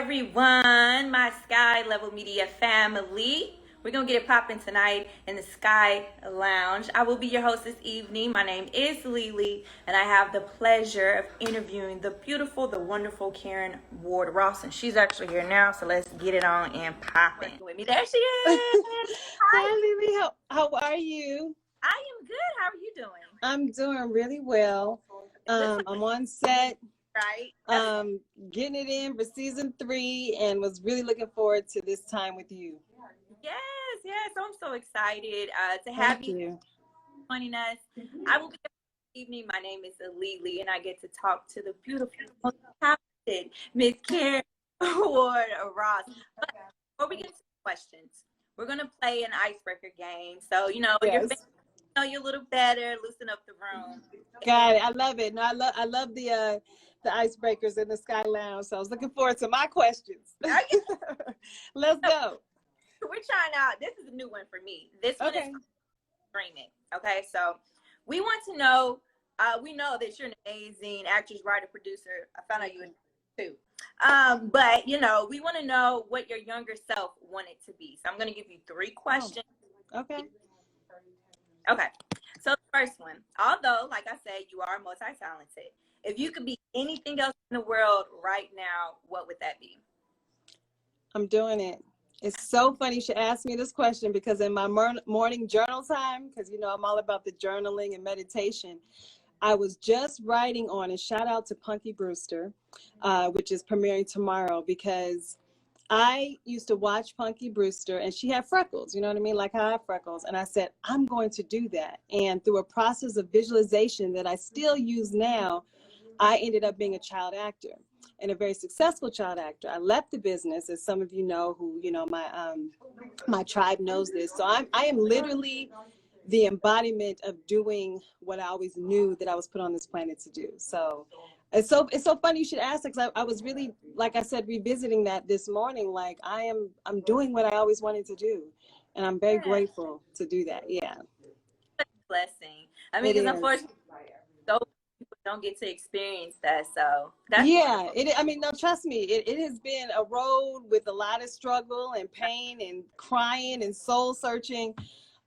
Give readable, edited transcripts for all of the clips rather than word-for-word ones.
everyone, my Skyy Level Media family. We're going to get it popping tonight in the Skyy Lounge. I will be your host this evening. My name is Lily, and I have the pleasure of interviewing the beautiful, the wonderful Caryn Ward-Ross. And she's actually here now, so let's get it on and popping with me. There she is. Hi, Lily. How are you? I am good. How are you doing? I'm doing really well. I'm on set. Right. Getting it in for season 3 and was really looking forward to this time with you. Yes. I'm so excited to have you joining us. I will be here this evening. My name is Lily, and I get to talk to the beautiful, most talented Miss Caryn Ward-Ross. But before we get to the questions, we're going to play an icebreaker game. So, your family know you a little better, loosen up the room. Got it. I love it. No, I love the icebreakers in the Skyy Lounge. So I was looking forward to my questions. Let's go. We're trying out. This is a new one for me. This one is streaming. Okay, so we want to know. We know that you're an amazing actress, writer, producer. I found out you were too. But we want to know what your younger self wanted to be. So I'm going to give you 3 questions. Okay. So the first one, although, like I said, you are multi-talented, if you could be anything else in the world right now, what would that be? I'm doing it. It's so funny you should ask me this question, because in my morning journal time, because I'm all about the journaling and meditation, I was just writing on, and shout out to Punky Brewster, which is premiering tomorrow, because I used to watch Punky Brewster, and she had freckles, you know what I mean? Like I have freckles. And I said, I'm going to do that. And through a process of visualization that I still use now, I ended up being a child actor, and a very successful child actor. I left the business, as some of you know, who, my tribe knows this. So I am literally the embodiment of doing what I always knew that I was put on this planet to do. So it's so funny you should ask, because I was really, like I said, revisiting that this morning. Like I'm doing what I always wanted to do, and I'm very grateful to do that. Yeah, blessing. I mean, because unfortunately, so people don't get to experience that. So that's no, trust me, it has been a road with a lot of struggle and pain and crying and soul searching.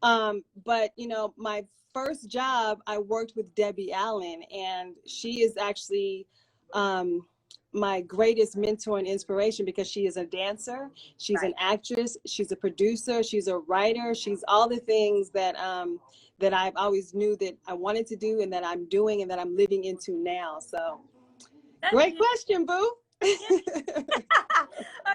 But my first job, I worked with Debbie Allen, and she is actually my greatest mentor and inspiration, because she is a dancer, she's an actress, she's a producer, she's a writer, she's all the things that that I've always knew that I wanted to do, and that I'm doing, and that I'm living into now. So great question, boo. Okay,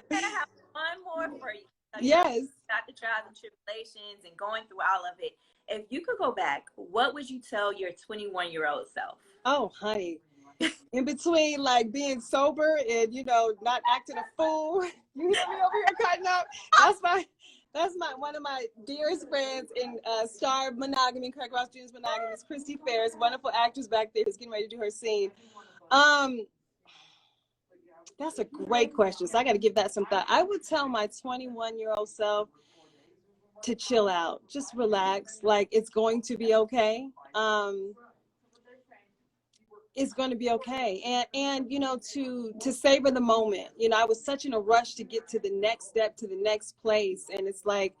I have one more for you. So yes. Got the trials and tribulations and going through all of it. If you could go back, what would you tell your 21-year-old self? Oh, honey. In between, like, being sober and, not acting a fool. You hear me over here cutting up? That's one of my dearest friends in star of Monogamy, Craig Ross Jr.'s Monogamy, is Christy Ferris, wonderful actress back there who's getting ready to do her scene. That's a great question. So I got to give that some thought. I would tell my 21-year-old self to chill out, just relax. Like, it's going to be okay. It's going to be okay. And to savor the moment. I was such in a rush to get to the next step, to the next place. And it's like,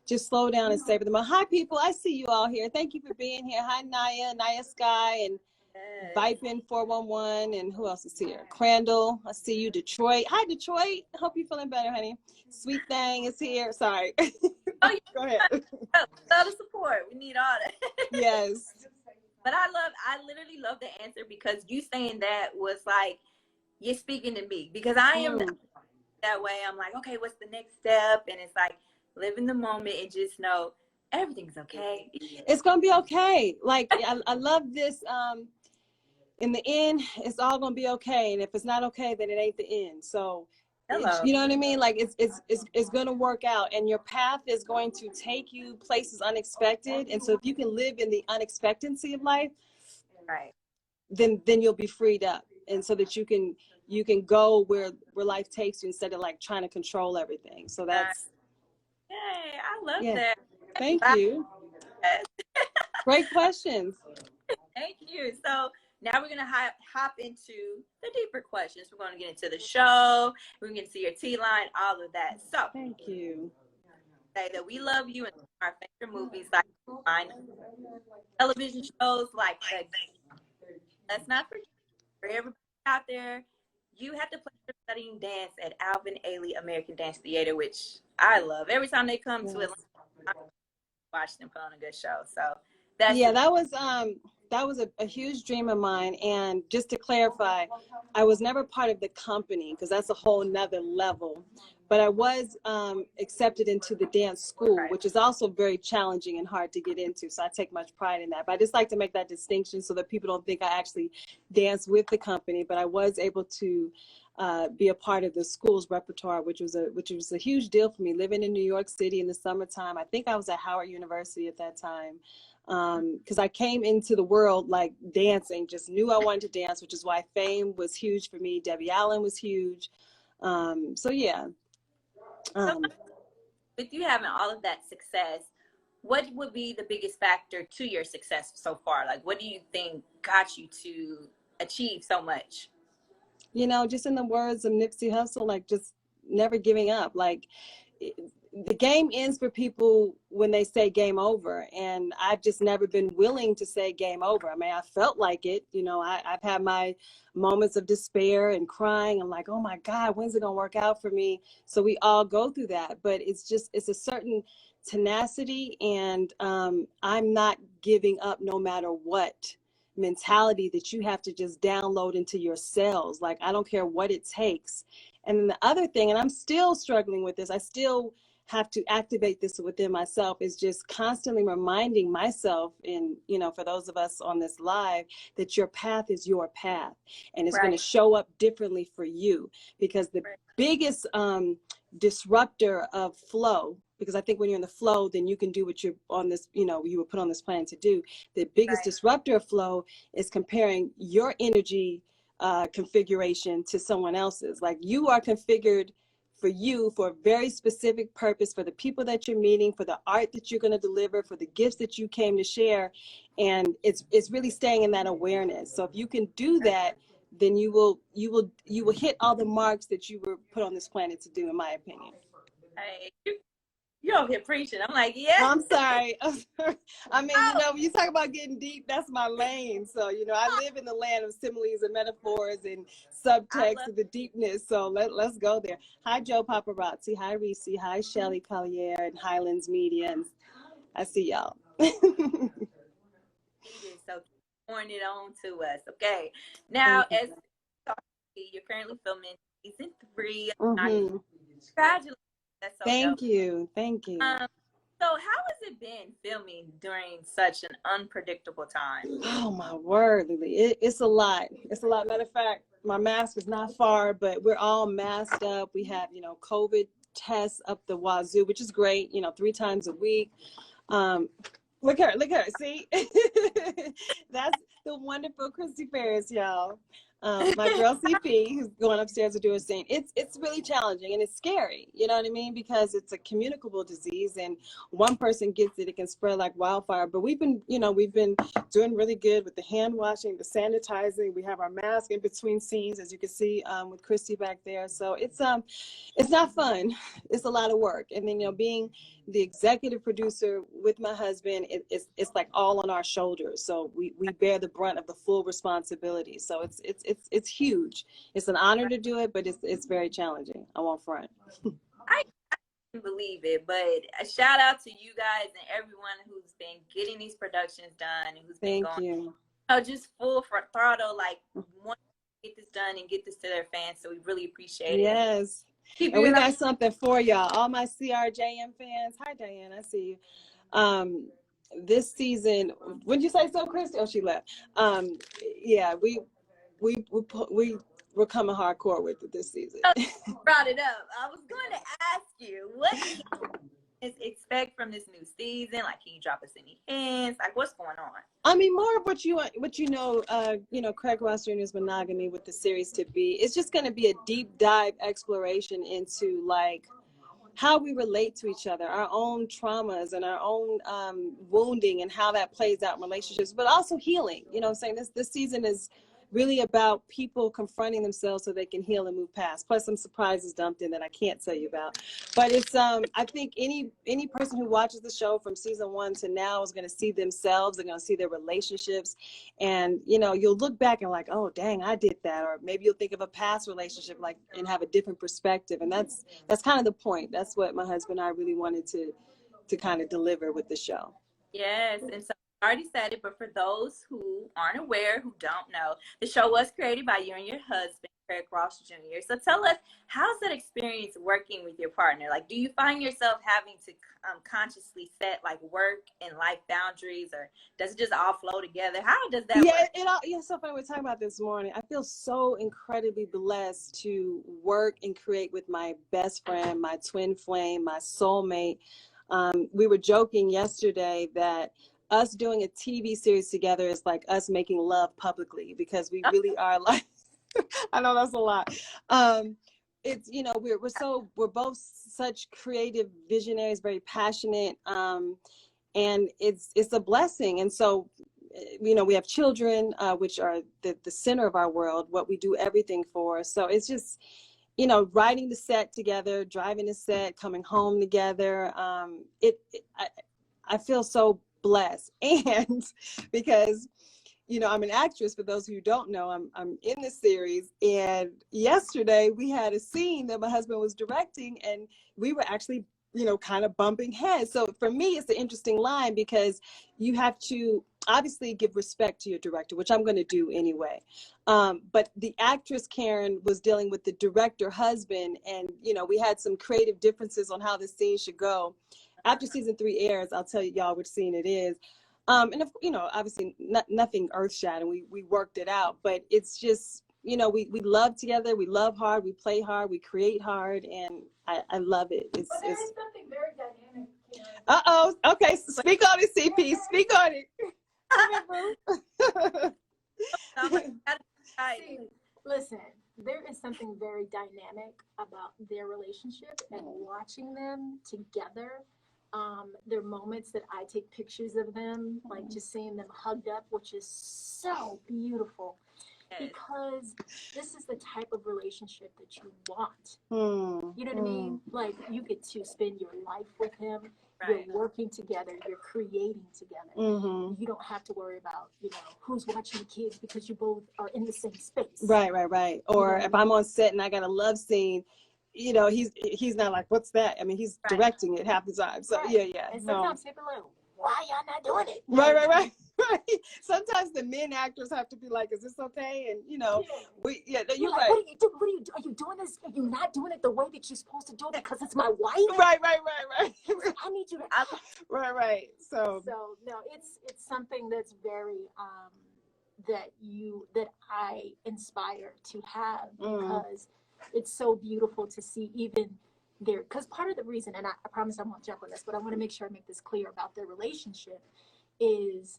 just slow down and savor the moment. Hi, people. I see you all here. Thank you for being here. Hi, Naya, Skyy, and Vipin 411, and who else is here? Crandall, I see you. Detroit. Hi, Detroit. I hope you're feeling better, honey. Sweet Thing is here. Sorry. Go ahead. Love the support. We need all that. Yes. But I literally love the answer, because you saying that was like, you're speaking to me, because I am that way. I'm like, okay, what's the next step? And it's like, live in the moment and just know everything's okay. It's going to be okay. Like, I love this. In the end, it's all going to be okay. And if it's not okay, then it ain't the end. So, you know what I mean? Like, it's going to work out, and your path is going to take you places unexpected. And so if you can live in the unexpectancy of life, then you'll be freed up. And so that you can go where life takes you, instead of like trying to control everything. So that's. Yay, I love that. Thank you. Great questions. Thank you. So Now we're gonna hop into the deeper questions. We're gonna get into the show. We're gonna see your T line, all of that. So thank you. Say that we love you and our favorite movies like mine, television shows like the. Let's not forget for everybody out there. You have to play for studying dance at Alvin Ailey American Dance Theater, which I love. Every time they come to Atlanta, I watch them put on a good show. So that's that was a huge dream of mine. And just to clarify, I was never part of the company because that's a whole nother level. But I was accepted into the dance school, which is also very challenging and hard to get into. So I take much pride in that. But I just like to make that distinction so that people don't think I actually dance with the company. But I was able to be a part of the school's repertoire, which was a huge deal for me. Living in New York City in the summertime, I think I was at Howard University at that time. Because I came into the world like dancing, just knew I wanted to dance, which is why Fame was huge for me. Debbie Allen was huge. So yeah. With you having all of that success, what would be the biggest factor to your success so far? Like, what do you think got you to achieve so much? You know, just in the words of Nipsey Hussle, like just never giving up. Like the game ends for people when they say game over. And I've just never been willing to say game over. I mean, I felt like it, you know, I've had my moments of despair and crying. I'm like, oh my God, when's it going to work out for me? So we all go through that, but it's a certain tenacity and I'm not giving up no matter what mentality that you have to just download into your cells. Like, I don't care what it takes. And then the other thing, and I'm still struggling with this, I still have to activate this within myself, is just constantly reminding myself, and you know, for those of us on this live, that your path is your path and it's going to show up differently for you. Because the biggest disruptor of flow, because I think when you're in the flow, then you can do what you're on this, you know, you were put on this planet to do. The biggest disruptor of flow is comparing your energy configuration to someone else's. Like, you are configured for you, for a very specific purpose, for the people that you're meeting, for the art that you're going to deliver, for the gifts that you came to share. And it's really staying in that awareness. So if you can do that, then you will hit all the marks that you were put on this planet to do, in my opinion. Hey, you're over here preaching. I'm like, yeah. I'm sorry. I mean, you know, when you talk about getting deep, that's my lane. So, you know, I live in the land of similes and metaphors and subtext of the deepness. So let's go there. Hi, Joe Paparazzi. Hi, Reese. Hi, Shelly Collier and Highlands Media. And I see y'all. So pouring it on to us. Okay. Now, as you're currently filming season 3. Congratulations. That's so Thank dope. you. Thank you. So how has it been filming during such an unpredictable time? Oh my word, Lily. It's a lot. It's a lot. Matter of fact, my mask is not far, but we're all masked up. We have, you know, COVID tests up the wazoo, which is great, you know, 3 times a week. Look at her, see? That's the wonderful Christy Ferris, y'all. My girl CP, who's going upstairs to do her scene. It's really challenging and it's scary, you know what I mean? Because it's a communicable disease, and one person gets it, it can spread like wildfire. But we've been doing really good with the hand washing, the sanitizing. We have our mask in between scenes, as you can see with Christy back there. So it's not fun. It's a lot of work. And then, you know, being the executive producer with my husband, it's like all on our shoulders. So we bear the brunt of the full responsibility. So it's huge. It's an honor to do it, but it's very challenging. I won't front. I can't believe it, but a shout out to you guys and everyone who's been getting these productions done and who's been going, you know, just full throttle, like want to get this done and get this to their fans. So we really appreciate it. Yes. And we got something for y'all, all my CRJM fans. Hi, Diane, I see you. This season, would you say so, Christy? Oh, she left. Yeah, we're coming hardcore with it this season. Brought it up. I was going to ask you, what can you expect from this new season? Like, can you drop us any hints? Like, what's going on? I mean, more of what you know, Craig Roster and his Monogamy with the series to be. It's just going to be a deep dive exploration into, like, how we relate to each other, our own traumas and our own wounding, and how that plays out in relationships, but also healing. You know what I'm saying? This season is really about people confronting themselves so they can heal and move past. Plus some surprises dumped in that I can't tell you about. But it's I think any person who watches the show from season 1 to now is going to see themselves. They're going to see their relationships, and you know, you'll look back and like, oh dang, I did that. Or maybe you'll think of a past relationship like and have a different perspective. And that's kind of the point. That's what my husband and I really wanted to kind of deliver with the show. Yes, and so I already said it, but for those who aren't aware, who don't know, the show was created by you and your husband, Craig Ross Jr. So tell us, how's that experience working with your partner? Like, do you find yourself having to consciously set like work and life boundaries, or does it just all flow together? How does that work? Yeah, so funny. We were talking about this morning. I feel so incredibly blessed to work and create with my best friend, my twin flame, my soulmate. We were joking yesterday that us doing a TV series together is like us making love publicly, because we really are like, I know that's a lot. It's, you know, we're both such creative visionaries, very passionate. And it's a blessing. And so, you know, we have children, which are the center of our world, what we do everything for. So it's just, you know, writing the set together, driving the set, coming home together. I feel so blessed. And because, you know, I'm an actress, for those who don't know, I'm in the series. And yesterday we had a scene that my husband was directing, and we were actually, you know, kind of bumping heads. So for me, it's an interesting line, because you have to obviously give respect to your director, which I'm going to do anyway. But the actress Caryn was dealing with the director husband, and, you know, we had some creative differences on how the scene should go. After season 3 airs, I'll tell y'all which scene it is. And if, you know, obviously nothing earth shattering. We worked it out, but it's just, you know, we love together. We love hard. We play hard. We create hard, and I love it. It's something very dynamic. Uh-oh. Okay. Speak on it, CP. Speak on it. See, listen, there is something very dynamic about their relationship, and watching them together. There are moments that I take pictures of them, like just seeing them hugged up, which is so beautiful. Because this is the type of relationship that you want. You know what I mean? Like, you get to spend your life with him. Right. You're working together. You're creating together. You don't have to worry about, you know, who's watching the kids, because you both are in the same space. Right. Or, you know, if I'm on set and I got a love scene, you know, he's not like, what's that? I mean, he's directing it half the time. So yeah. And sometimes people are like, why y'all not doing it? Right. Sometimes the men actors have to be like, is this okay? And, you know, you're like, right. What are you doing? Are you doing this? Are you not doing it the way that you're supposed to do it because it's my wife? Right. I need you to. Right. So no, it's something that's very that I inspire to have, because it's so beautiful to see even there. Because part of the reason, and I promise I won't jump on this, but I want to make sure I make this clear about their relationship, is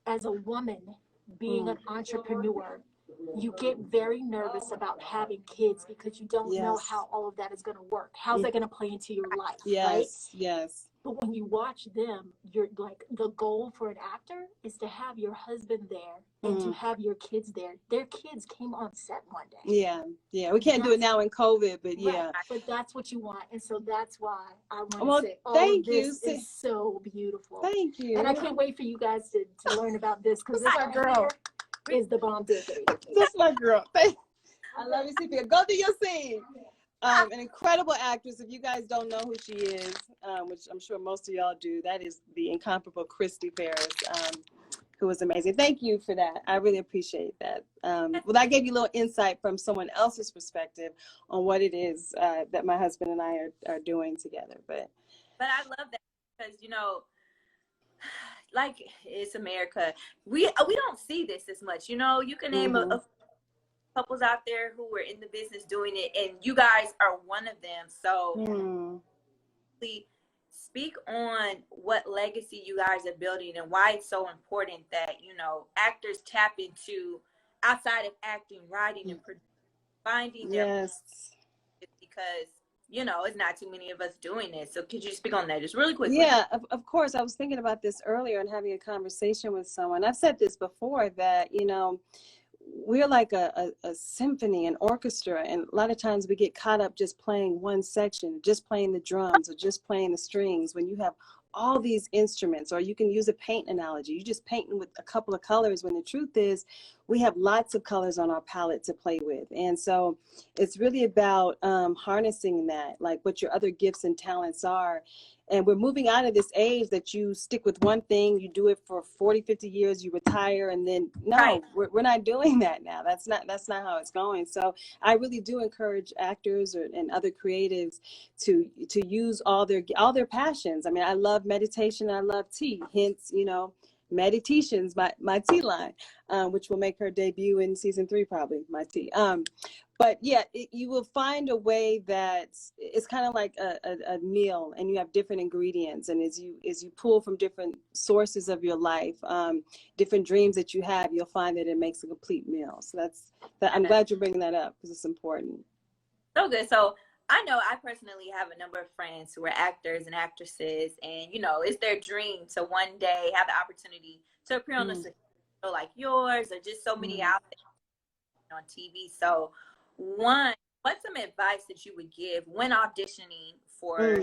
as a woman being an entrepreneur, you get very nervous about having kids, because you don't know how all of that is going to work. How's that going to play into your life? Yes. But when you watch them, you're like, the goal for an actor is to have your husband there and to have your kids there. Their kids came on set one day. Yeah. We can't do it now in COVID, but yeah. But that's what you want. And so that's why I want to say, thank this is so beautiful. Thank you. And I can't wait for you guys to learn about this, because this our girl is the bomb diggity. That's my girl. I love you, CP. Go do your scene. An incredible actress. If you guys don't know who she is, which I'm sure most of y'all do, that is the incomparable Christy Paris, who was amazing. Thank you for that. I really appreciate that. Well, that gave you a little insight from someone else's perspective on what it is that my husband and I are doing together. But I love that, because, you know, like, it's America. We don't see this as much. You know, you can name a couples out there who were in the business doing it, and you guys are one of them. So please speak on what legacy you guys are building, and why it's so important that, you know, actors tap into, outside of acting, writing, and finding their, because you know, it's not too many of us doing this. So could you speak on that just really quickly? Yeah, of course. I was thinking about this earlier and having a conversation with someone. I've said this before that, you know, we're like a symphony, an orchestra, and a lot of times we get caught up just playing one section, just playing the drums or just playing the strings, when you have all these instruments. Or you can use a paint analogy, you just painting with a couple of colors, when the truth is we have lots of colors on our palette to play with. And so it's really about harnessing that, like what your other gifts and talents are. And we're moving out of this age that you stick with one thing, you do it for 40, 50 years, you retire, and then no, Right. we're not doing that now. That's not how it's going. So I really do encourage actors and other creatives to use all their passions. I mean, I love meditation, I love tea, hence, you know, MediTEAtions, my tea line, which will make her debut in season 3, probably, my tea. But yeah, you will find a way that it's kind of like a meal, and you have different ingredients. And as you pull from different sources of your life, different dreams that you have, you'll find that it makes a complete meal. So that's that. I'm glad you're bringing that up because it's important. So good. So I know I personally have a number of friends who are actors and actresses, and you know, it's their dream to one day have the opportunity to appear on a show like yours, or just so many out there on TV. So what's some advice that you would give when auditioning for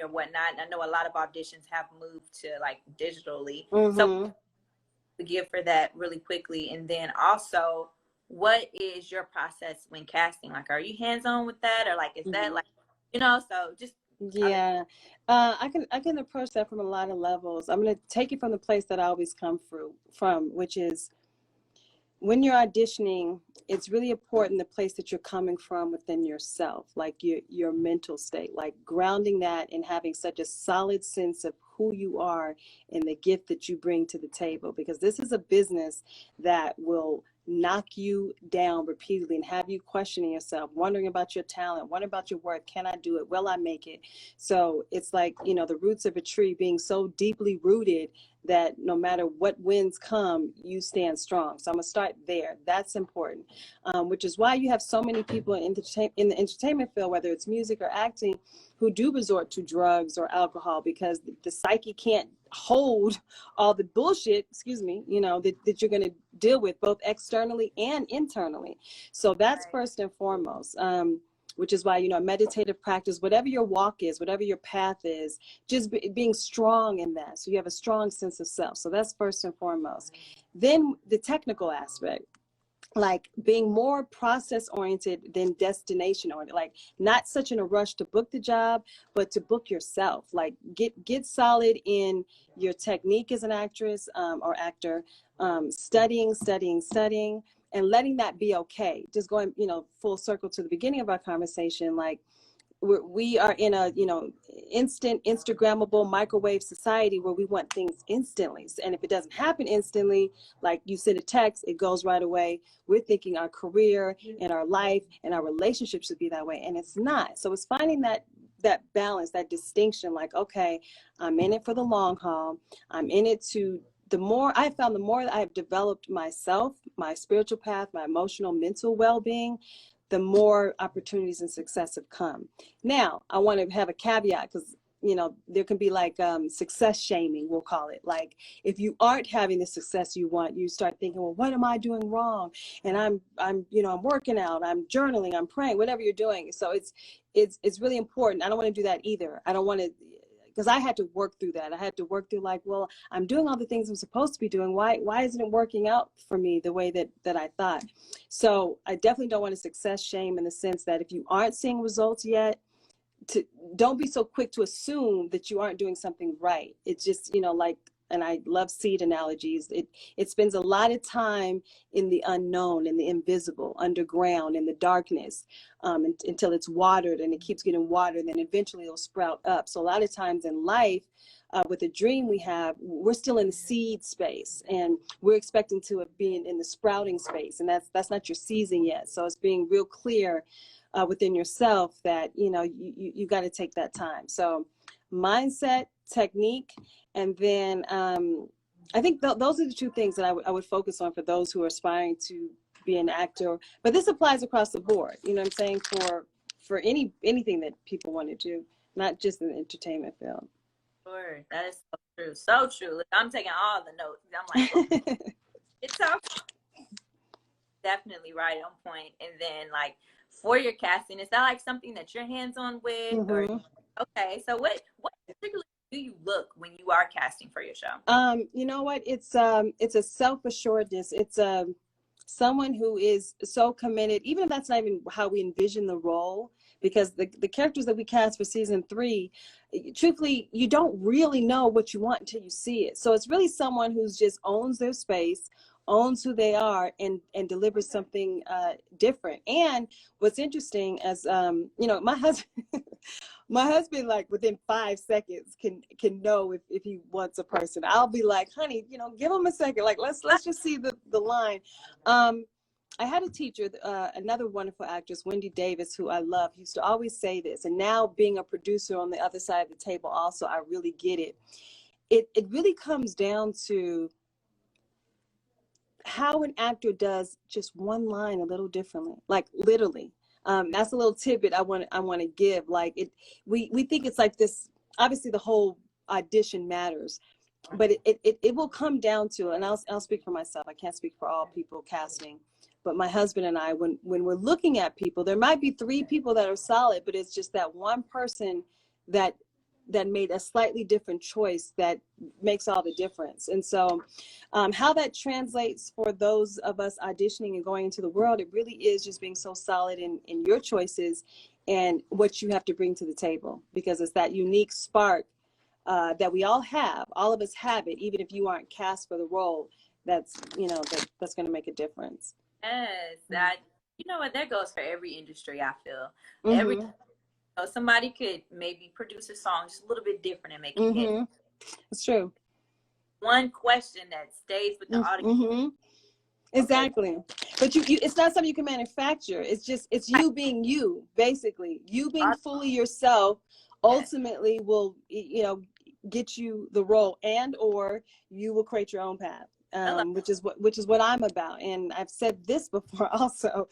or whatnot? I know a lot of auditions have moved to like digitally. So to give for that really quickly. And then also, what is your process when casting? Like, are you hands-on with that, or like, is that like, you know, so just. Yeah, I can approach that from a lot of levels. I'm going to take it from the place that I always come from, which is when you're auditioning, it's really important the place that you're coming from within yourself, like your mental state, like grounding that and having such a solid sense of who you are and the gift that you bring to the table. Because this is a business that will knock you down repeatedly and have you questioning yourself, wondering about your talent, wondering about your worth. Can I do it? Will I make it? So it's like, you know, the roots of a tree being so deeply rooted that no matter what winds come, you stand strong. So I'm gonna start there. That's important, which is why you have so many people in the entertainment field, whether it's music or acting, who do resort to drugs or alcohol, because the psyche can't hold all the bullshit, you know, that you're going to deal with both externally and internally. So that's first and foremost. Which is why, you know, meditative practice, whatever your walk is, whatever your path is, just being strong in that. So you have a strong sense of self. So that's first and foremost. Then the technical aspect, like being more process oriented than destination oriented, like not such in a rush to book the job, but to book yourself. Like get solid in your technique as an actress or actor, studying, and letting that be okay. Just going, you know, full circle to the beginning of our conversation, like we are in a, you know, instant Instagrammable microwave society where we want things instantly. And if it doesn't happen instantly, like you send a text, it goes right away. We're thinking our career and our life and our relationship should be that way, and it's not. So it's finding that balance, that distinction, like, okay, I'm in it for the long haul. I'm in it to, the more I found, the more that I have developed myself, my spiritual path, my emotional, mental well-being, the more opportunities and success have come. Now, I want to have a caveat, because, you know, there can be like success shaming, we'll call it. Like if you aren't having the success you want, you start thinking, well, what am I doing wrong? And I'm you know, I'm working out, I'm journaling, I'm praying, whatever you're doing. So it's really important. I don't want to do that either. I don't want to, because I had to work through that. I had to work through like, well, I'm doing all the things I'm supposed to be doing. Why isn't it working out for me the way that I thought? So I definitely don't want to success shame, in the sense that if you aren't seeing results yet, don't be so quick to assume that you aren't doing something right. It's just, you know, like, and I love seed analogies. It spends a lot of time in the unknown, in the invisible, underground, in the darkness, until it's watered, and it keeps getting watered, and then eventually it'll sprout up. So a lot of times in life, with a dream we have, we're still in the seed space, and we're expecting to be in the sprouting space, and that's not your season yet. So it's being real clear within yourself that, you know, you got to take that time. So mindset, technique, and then I think those are the two things that I would focus on for those who are aspiring to be an actor. But this applies across the board, you know what I'm saying, for anything that people want to do, not just in the entertainment field. Sure, that is so true. So true. Look, I'm taking all the notes. I'm like, oh, it's all definitely right on point. And then, like, for your casting, is that like something that you're hands on with, or okay? So what particularly do you look when you are casting for your show? You know what? It's a self-assuredness. It's someone who is so committed, even if that's not even how we envision the role, because the characters that we cast for season 3, truthfully, you don't really know what you want until you see it. So it's really someone who's just owns their space, owns who they are, and delivers something different. And what's interesting, as you know, my husband, like within 5 seconds can know if he wants a person. I'll be like, honey, you know, give him a second. Like, let's just see the line. I had a teacher, another wonderful actress, Wendy Davis, who I love, used to always say this. And now being a producer on the other side of the table, also, I really get it. It really comes down to how an actor does just one line a little differently, like literally. That's a little tidbit I want to give. Like we think it's like this. Obviously, the whole audition matters, but it will come down to, and I'll speak for myself. I can't speak for all people casting, but my husband and I, when we're looking at people, there might be 3 people that are solid, but it's just that one person that made a slightly different choice that makes all the difference. And so how that translates for those of us auditioning and going into the world, it really is just being so solid in your choices and what you have to bring to the table, because it's that unique spark that we all have. All of us have it, even if you aren't cast for the role. That's, you know, that's going to make a difference. Yes, that, you know what, that goes for every industry, I feel. Every, you know, somebody could maybe produce a song just a little bit different and make it hit. It's true. One question that stays with the audience. Exactly. Okay. But you it's not something you can manufacture. It's just, it's you being you, basically. You being fully yourself ultimately will, you know, get you the role, and or you will create your own path. Which is what I'm about. And I've said this before also.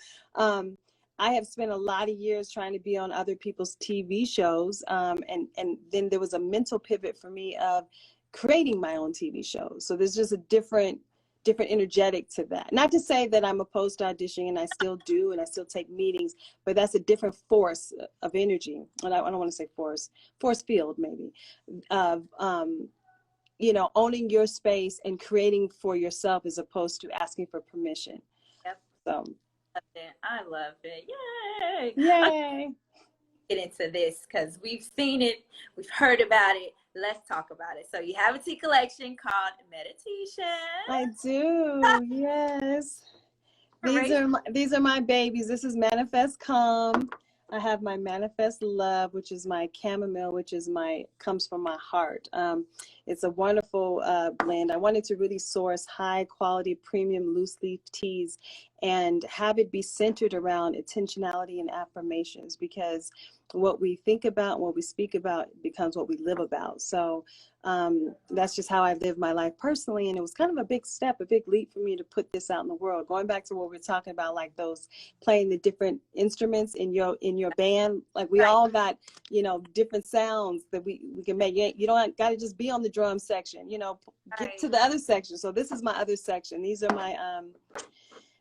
I have spent a lot of years trying to be on other people's TV shows. And then there was a mental pivot for me of creating my own TV shows. So there's just a different energetic to that. Not to say that I'm opposed to auditioning, and I still do, and I still take meetings, but that's a different force of energy. And I don't want to say force field, maybe, of, you know, owning your space and creating for yourself as opposed to asking for permission. Yep. So I love it. Yay! Yay! Get into this because we've seen it, we've heard about it. Let's talk about it. So you have a tea collection called MediTEAtions. I do. Yes. These are my babies. This is Manifest Calm. I have my Manifest Love, which is my chamomile, which is comes from my heart. It's a wonderful blend. I wanted to really source high quality premium loose leaf teas and have it be centered around intentionality and affirmations, because what we think about, what we speak about becomes what we live about. So that's just how I live my life personally. And it was kind of a big step, a big leap for me to put this out in the world. Going back to what we're talking about, like those playing the different instruments in your band, like we all got, you know, different sounds that we can make. You don't got to just be on the drum section, you know, get to the other section. So this is my other section. These are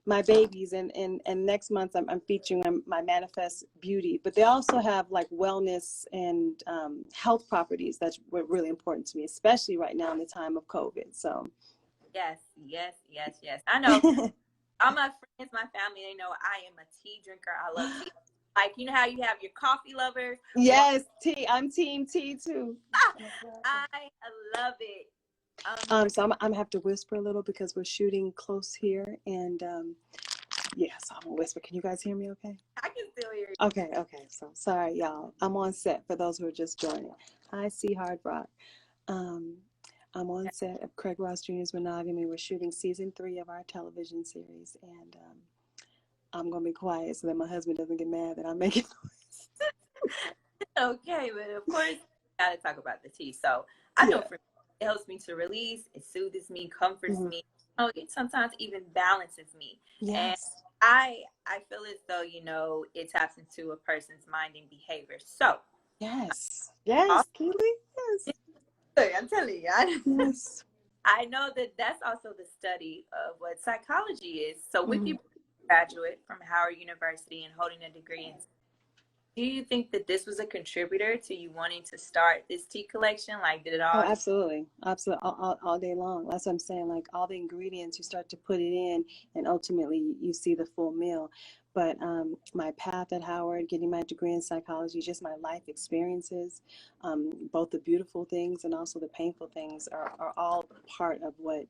my babies, and next month I'm featuring my Manifest Beauty, but they also have like wellness and health properties that's really important to me, especially right now in the time of COVID. So yes. I know all my friends, my family, they know I am a tea drinker. I love tea. Like, you know how you have your coffee lovers? Yes, tea. I'm team tea too. I love it. So I'm gonna have to whisper a little because we're shooting close here, and yeah, so I'm gonna whisper. Can you guys hear me okay? I can still hear you. Okay. So sorry, y'all. I'm on set for those who are just joining. Hi, C Hard Rock. I'm on set of Craig Ross Jr.'s Monogamy. We're shooting season 3 of our television series, and I'm gonna be quiet so that my husband doesn't get mad that I'm making noise. Okay, but of course, gotta talk about the tea. So I know for me, it helps me to release, it soothes me, comforts me. it sometimes even balances me. And Yes. I feel as though, it taps into a person's mind and behavior. So Yes. Yes, Keely. Yes. I'm telling you, Yes. I know that that's also the study of what psychology is. So with Mm-hmm. you graduate from Howard University and holding a degree in, do you think that this was a contributor to you wanting to start this tea collection? Like, did it Oh, all? absolutely. Absolutely. All day long. That's what I'm saying. Like all the ingredients, you start to put it in, and ultimately you see the full meal. But my path at Howard, getting my degree in psychology, just my life experiences, both the beautiful things and also the painful things are all part of what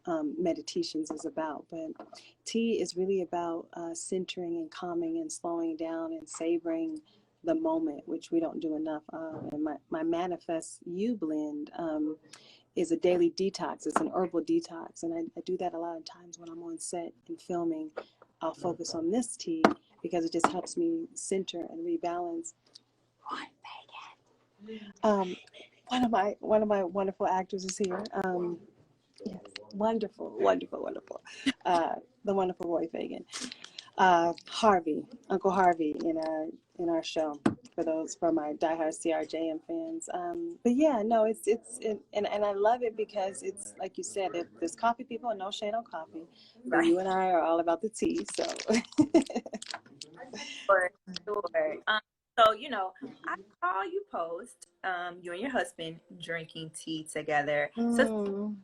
MediTEAtions is about. But tea is really about centering and calming and slowing down and savoring the moment, which we don't do enough of. And my Manifest You blend is a daily detox. It's an herbal detox. And I do that a lot of times when I'm on set and filming. I'll focus on this tea because it just helps me center and rebalance. One of my wonderful actors is here. Yes, wonderful, wonderful, wonderful. The wonderful Roy Fagan. Harvey, Uncle Harvey in our show for my diehard CRJM fans. But yeah, no, and I love it because it's like you said, there's coffee people and no shade on coffee, but Right. you and I are all about the tea. So For sure. So, I saw you post you and your husband drinking tea together. So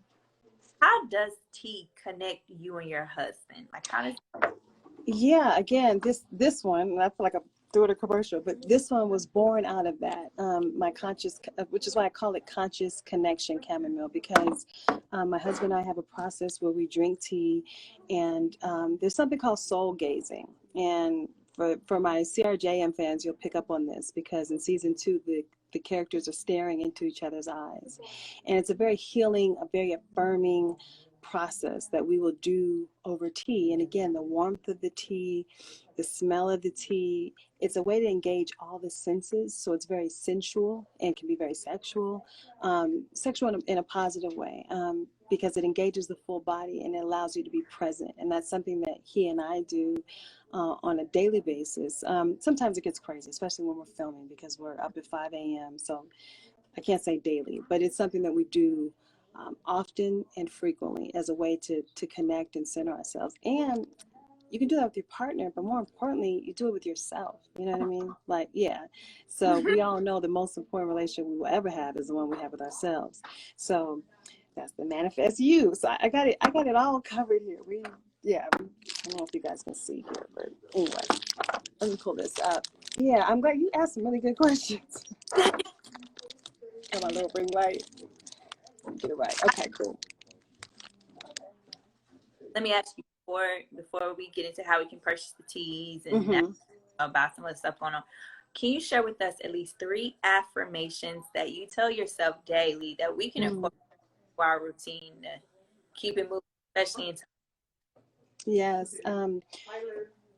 how does tea connect you and your husband? Like, how does? yeah, again, this one, I feel like I threw it a commercial, but this one was born out of that. My conscious, which is why I call it conscious connection chamomile, because my husband and I have a process where we drink tea, and there's something called soul gazing. And for my CRJM fans, you'll pick up on this because in season 2, the characters are staring into each other's eyes, and it's a very healing, a very affirming process that we will do over tea. And again, the warmth of the tea, the smell of the tea, it's a way to engage all the senses. So it's very sensual and can be very sexual, sexual in a positive way, because it engages the full body and it allows you to be present. And that's something that he and I do on a daily basis. Sometimes it gets crazy, especially when we're filming because we're up at 5 a.m. So I can't say daily, but it's something that we do often and frequently as a way to connect and center ourselves. And you can do that with your partner, but more importantly, you do it with yourself. You know what I mean? Like, yeah. So we all know the most important relationship we will ever have is the one we have with ourselves. So that's the Manifest You. So I got it all covered here. I don't know if you guys can see here, but anyway, let me pull this up. Yeah, I'm glad you asked some really good questions. Got my little ring light. Get it right. Okay, cool. Let me ask you before we get into how we can purchase the teas and about some of the stuff going on. Can you share with us at least 3 affirmations that you tell yourself daily that we can incorporate into our routine to keep it moving, especially in time? Yes.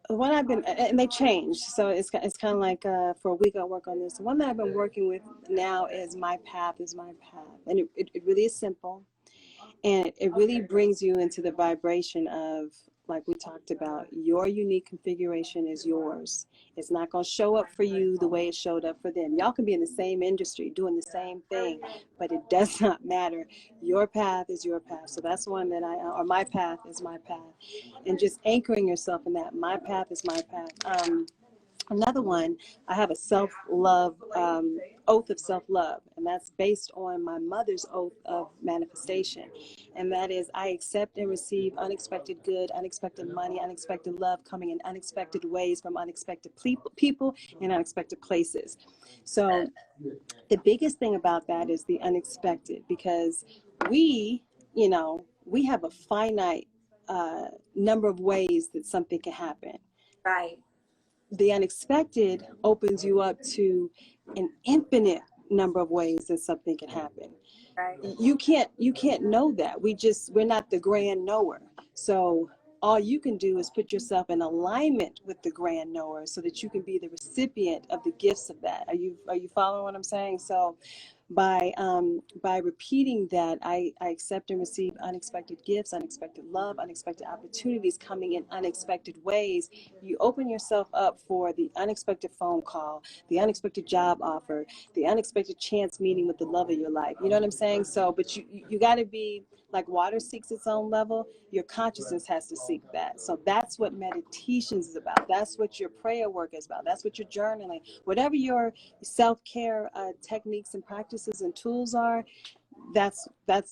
One I've been, and they change. So it's kind of like for a week I'll work on this. The one that I've been working with now is my path is my path. And it really is simple. And it really brings you into the vibration of, like we talked about, your unique configuration is yours. It's not going to show up for you the way it showed up for them. Y'all can be in the same industry doing the same thing, but it does not matter. Your path is your path. So that's one that or my path is my path. And just anchoring yourself in that. My path is my path. Another one, I have a self-love, oath of self-love, and that's based on my mother's oath of manifestation. And that is, I accept and receive unexpected good, unexpected money, unexpected love coming in unexpected ways from unexpected people and unexpected places. So the biggest thing about that is the unexpected, because we have a finite number of ways that something can happen. Right. The unexpected opens you up to an infinite number of ways that something can happen. Right. You can't know that. We're not the grand knower. So all you can do is put yourself in alignment with the grand knower so that you can be the recipient of the gifts of that. Are you following what I'm saying? So by repeating that, I accept and receive unexpected gifts, unexpected love, unexpected opportunities coming in unexpected ways. You open yourself up for the unexpected phone call, the unexpected job offer, the unexpected chance meeting with the love of your life. You know what I'm saying? So, but you got to be like water seeks its own level. Your consciousness has to seek that. So that's what MediTEAtions is about. That's what your prayer work is about. That's what your journaling, whatever your self-care techniques and practices and tools are, that's where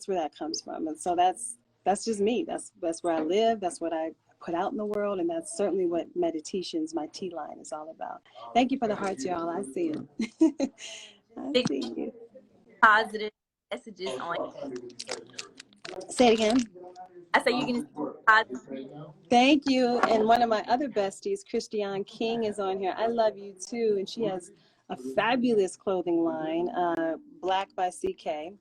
that comes from. And so that's just me. That's where I live. That's what I put out in the world, and that's certainly what MediTEAtions, my T line, is all about. Thank you for the hearts, y'all. I see it. I see you. Positive messages on. Say it again. I say you can see positive. Thank you. And one of my other besties, Christiane King, is on here. I love you too. And she has a fabulous clothing line, Black by CK.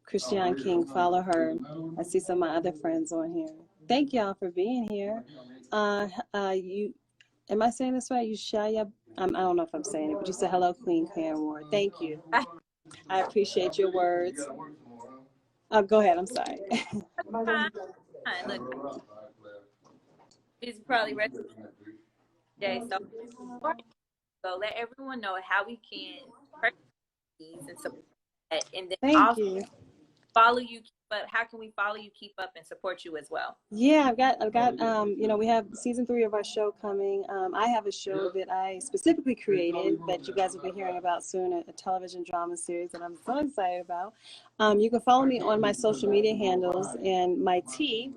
Christiane King, follow her. I see some of my other friends on here. Thank y'all for being here. You, am I saying this right? Yushaya, I don't know if I'm saying it, but you said hello, Queen Karen Ward. Thank you. I appreciate your words. Go ahead. I'm sorry. Look, it's probably rest of the day, so before I go, let everyone know how we can purchase these and support that, and then Thank you. Follow you. But how can we follow you, keep up, and support you as well? Yeah, I've got you know, we have season 3 of our show coming. I have a show that I specifically created that you guys will be hearing about soon, a television drama series that I'm so excited about. You can follow me on my social media handles, and my T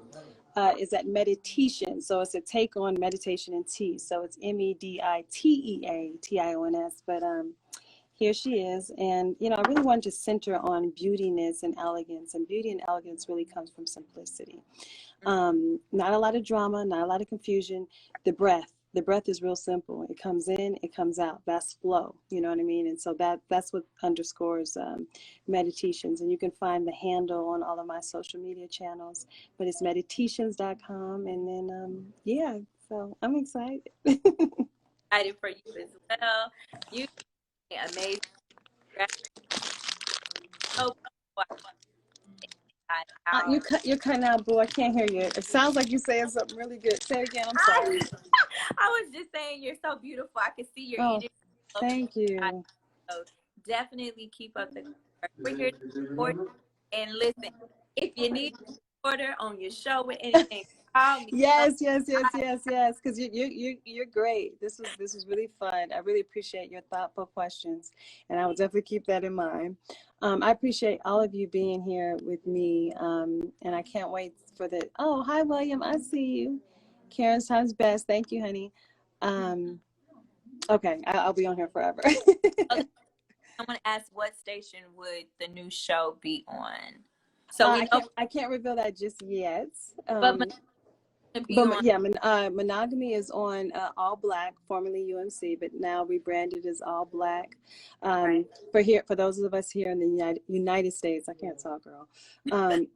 is at MediTEAtions. So it's a take on meditation and tea. So it's MEDITEATIONS. But here she is. And, you know, I really wanted to center on beautiness and elegance. And beauty and elegance really comes from simplicity. Not a lot of drama, not a lot of confusion. The breath is real simple. It comes in, it comes out. That's flow. You know what I mean? And so that's what underscores MediTEAtions. And you can find the handle on all of my social media channels. But it's MediTEAtions.com. And then, yeah, so I'm excited. Excited for you as well. You amazing. So You're cutting out, boo. I can't hear you. It sounds like you're saying something really good. Say it again. I'm sorry. I was just saying you're so beautiful. I can see your energy. Thank you. So definitely keep up the work. We're here to support. And listen, if you need a supporter on your show with anything, call me. Yes. Because you're great. This was really fun. I really appreciate your thoughtful questions, and I will definitely keep that in mind. I appreciate all of you being here with me, and I can't wait for the. Oh, hi, William. I see you. Karen's time's best. Thank you, honey. Okay, I'll be on here forever. I'm gonna ask, what station would the new show be on? So I can't reveal that just yet. Monogamy is on All Black, formerly UMC, but now rebranded as All Black. Right. For those of us here in the United States, I can't talk, girl. And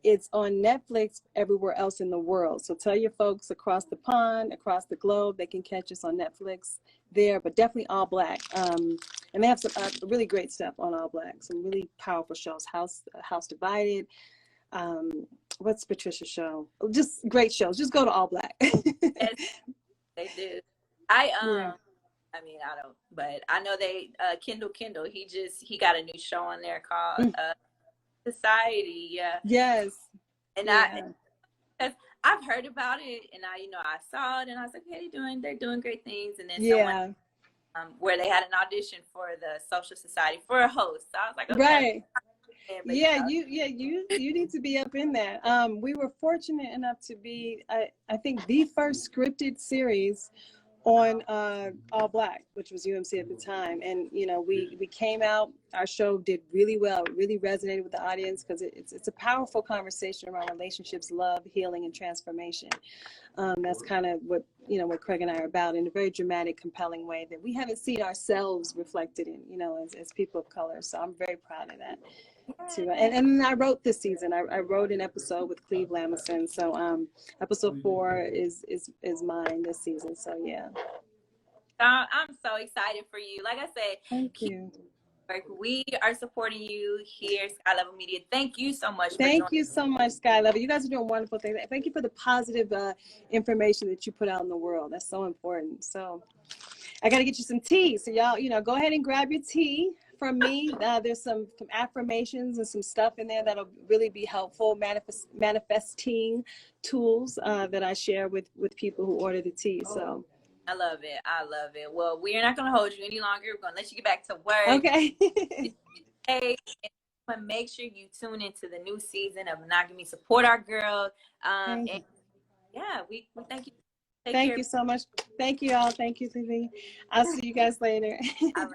it's on Netflix everywhere else in the world. So tell your folks across the pond, across the globe, they can catch us on Netflix there, but definitely All Black. And they have some really great stuff on All Black. Some really powerful shows. House Divided. What's Patricia's show? Just great shows. Just go to All Black. Yes, they do. I mean, I don't, but I know they Kendall, he got a new show on there called Society. Yeah. Yes. And I've heard about it, and I saw it, and I was like, hey, they're doing great things. And then someone where they had an audition for the Social Society for a host. So I was like, okay. Right. You need to be up in that. We were fortunate enough to be, I think, the first scripted series on All Black, which was UMC at the time. And we came out, our show did really well. It really resonated with the audience because it's a powerful conversation around relationships, love, healing, and transformation. That's kind of what Craig and I are about, in a very dramatic, compelling way that we haven't seen ourselves reflected in, as people of color. So I'm very proud of that. And I wrote this season. I wrote an episode with Cleve Lamison. So episode 4 is mine this season. So yeah. I'm so excited for you. Like I said, thank you. We are supporting you here, Sky Level Media. Thank you so much for Thank joining. you so much, Sky Level. You guys are doing wonderful things. Thank you for the positive information that you put out in the world. That's so important. So I got to get you some tea. So y'all, go ahead and grab your tea from me. There's some affirmations and some stuff in there that'll really be helpful, manifesting tools that I share with people who order the tea. So I love it. I love it. Well, we're not going to hold you any longer. We're going to let you get back to work. Okay. Hey, and make sure you tune into the new season of Monogamy. Support our girls. And yeah, we thank you. Thank you so much. Thank you all. Thank you, Lily. I'll see you guys later. All right.